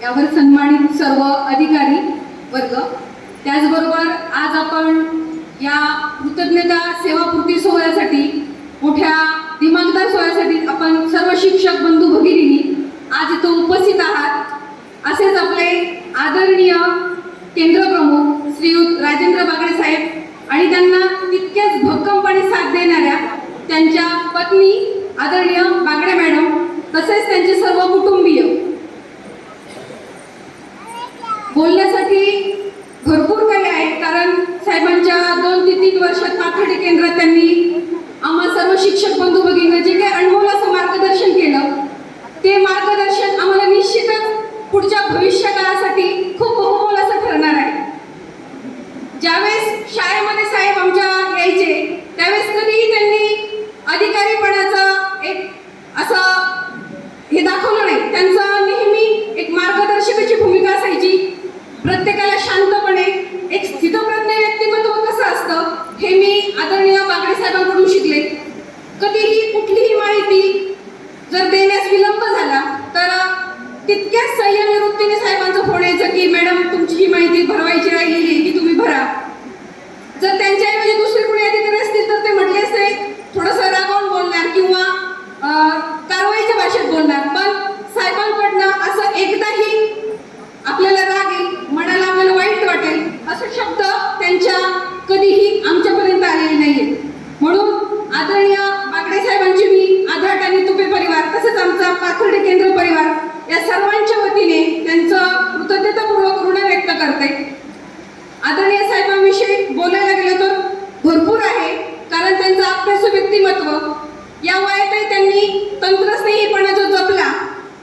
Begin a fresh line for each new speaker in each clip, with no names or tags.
यावर सन्मानित सर्व अधिकारी वर्ग, त्याचबरोबर आज आपण या कृतज्ञता सेवापूर्ती सोहळ्यासाठी मोठ्या दिमागदार सोहळ्यासाठी आपण सर्व शिक्षक बंधू भगिनींनी आज इथं उपस्थित आहात. असेच आपले आदरणीय केंद्रप्रमुख श्रीयुत राजेंद्र बागडे साहेब आणि त्यांना तितक्याच भक्कमपणे साथ देणाऱ्या त्यांच्या पत्नी आदरणीय बागडे मॅडम तसेच त्यांचे सर्व कुटुंबीय. बोलण्यासाठी भरपूर काही आहे, कारण साहेबांच्या 2 ते 3 वर्षात पाथर्डी केंद्रात त्यांनी आम्हा सर्व शिक्षक बंधू भगिनींना जे काही अनमोल असं मार्गदर्शन केलं, ते मार्गदर्शन आम्हाला निश्चितच पुढच्या भविष्य काळासाठी खूप बहुमोल असं ठरणार आहे. ज्यावेळेस शाळेमध्ये साहेब आमच्या यायचे त्यावेळेस कधीही त्यांनी अधिकारीपणाचं एक असं हे दाखवलं नाही. त्यांचं नेहमी एक मार्गदर्शकाची भूमिका असायची. प्रत्येकाला शांतपणे एक स्थितप्रज्ञ व्यक्तिमत्व कसं असतं हे मी आदरणीय बागडे साहेबांकडून शिकले. कधीही कुठलीही माहिती जर देण्यास विलंब झाला तर तितक्याच संयमी वृत्तीने साहेबांचं फोन यायचं की मॅडम तुमची ही माहिती भरवायची राहिलेली की तुम्ही भरा. जर त्यांच्याऐवजी दुसरे कुणी अधिकारी असतील तर ते म्हटले असते थोडंसं रागावून बोलणार किंवा कारवाईच्या भाषेत बोलणार, पण साहेबांकडनं असं एकदाही आपल्याला राग येईल, मनाला आपल्याला वाईट वाटेल असे शब्द त्यांच्या कधीही आमच्यापर्यंत आलेले नाहीये. म्हणून आदरणीय बागडे साहेबांची मी आधार आणि तुपे परिवार तसेच आमचा पाथर्डी केंद्र परिवार या सर्वांच्या वतीने त्यांचं कृतज्ञतापूर्वक ऋण व्यक्त करते. आदरणीय साहेबांविषयी बोलायला गेलं तर भरपूर आहे, कारण त्यांचं अभ्यासू व्यक्तिमत्व या वयातही त्यांनी तंत्रस्नेहीपणा जो जपला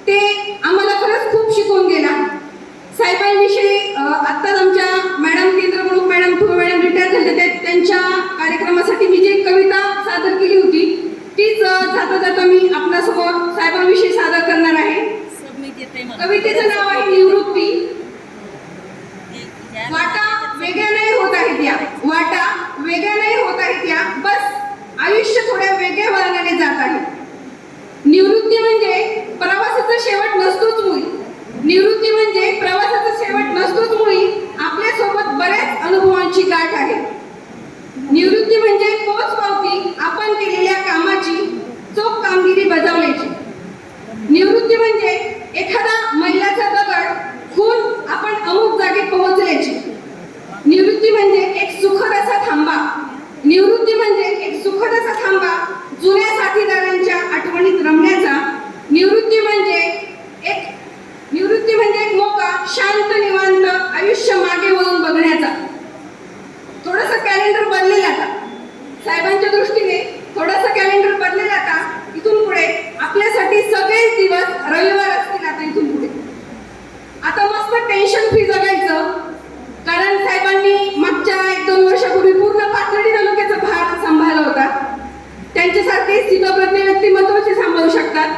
ते आम्हाला खरंच खूप शिकवून गेला. साहेबांविषयी आत्ताच आमच्या मॅडम केंद्रप्रमुख मॅडम ठुबे मॅडम रिटायर झाले, त्यांच्या कार्यक्रमासाठी मी जी कविता सादर केली होती तीच जाता जाता मी आपल्यासमोर साहेबांविषयी सादर करणार आहे. कवितेचं नाव आहे निवृत्ती. वाटा वेगळ्या नाही होत आहेत या, वाटा वेगळ्या नाही होत आहेत या, बस आयुष्य थोड्या वेगळ्या वळणाने जात आहे. निवृत्ती म्हणजे प्रवासाचा शेवट नसतोच मुळी. निवृत्ती म्हणजे प्रवासाचा शेवट नसतोच मुळी, आपल्यासोबत बऱ्याच अनुभवांची गाठ आहे. निवृत्ती म्हणजे पोचपावती आपण केलेल्या कामाची, चोख कामगिरी बजावण्याची. निवृत्ती म्हणजे एखादा मैलाचा दगड खून आपण अमुक जागी पोहोचल्याची. निवृत्ती म्हणजे एक सुखद असा थांबा. निवृत्ती म्हणजे एक सुखद असा थांबा जुन्या साथीदारांच्या आठवणीत रमण्याचा. निवृत्ती म्हणजे एक मोका शांत निवांत आयुष्य मागे वळून बघण्याचा. थोडंसं कॅलेंडर बदलेल आता साहेबांच्या दृष्टीने, थोडंसं कॅलेंडर बदलेल आता. इथून पुढे आपल्यासाठी सगळेच दिवस रविवार असतील. आता इथून पुढे आता मस्त टेन्शन फ्री जगायचं, कारण साहेबांनी मागच्या 1-2 वर्षापूर्वी पूर्ण पाथर्डी तालुक्याचा भार सांभाळला होता. त्यांच्यासारखे स्थितप्रज्ञ व्यक्तिमत्वाचे सांभाळू शकतात.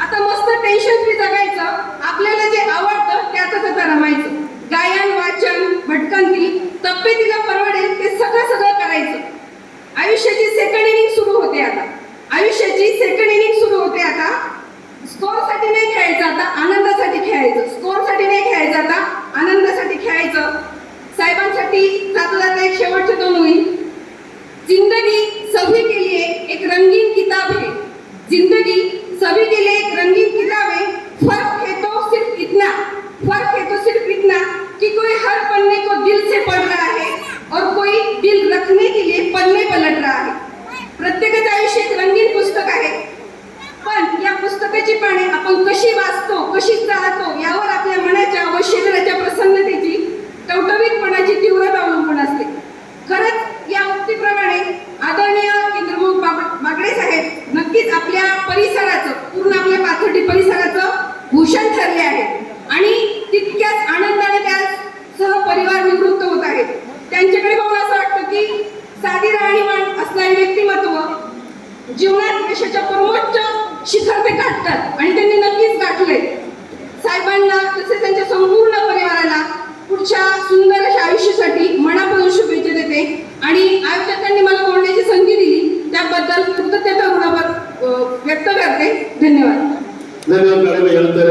आता मस्त टेन्शन फ्री जगायचं, आपल्याला जे आवडतं त्यातच आता रमायचं. गायन वाचन भटकंती तब्येतीला परवडेल ते सगळं करायचं. आयुष्याची सेकंड इनिंग सुरू होते आता. आयुष्याची सेकंड इनिंग सुरू होते आता. स्कोरसाठी नाही खेळायचं आता, आनंदासाठी खेळायचं. स्कोरसाठी नाही खेळायचं आता, आनंदासाठी खेळायचं. साहेबांसाठी जाता जाता एक शेवटचे 2 होईल. जिंदगी सभी के लिए एक रंगीन किताब है. जिंदगी सभी के लिए एक रंगीन किताब है. फर्क है तो सिर्फ इतना कि कोई हर पन्ने को दिल से पढ़ रहा है और कोई दिल रखने के लिए पन्ने पलट रहा है. प्रत्येकाचं आयुष्य एक रंगीन पुस्तक आहे, पण या पुस्तकाची पाने आपण कशी वाचतो, कशी चालतो यावर आपल्या मनाच्या व शरीराच्या प्रसन्नतेची, टवटवीतपणाची तीव्रता अवलंबून असते. खरंच या उक्तीप्रमाणे आदरणीय केंद्रप्रमुख बागडे साहेब नक्कीच आपल्या परिसराचं, पूर्ण आपल्या पाथर्डी परिसराचं भूषण ठरले आहे आणि तितक्याच आनंदाने त्या सहपरिवार निवृत्त होत आहेत. त्यांच्याकडे पाहून असं वाटतं की साधी राहणीमान असणारे व्यक्तिमत्व जीवनात यशाच्या परमोच्च शिखर ते गाठतात आणि त्यांनी नक्कीच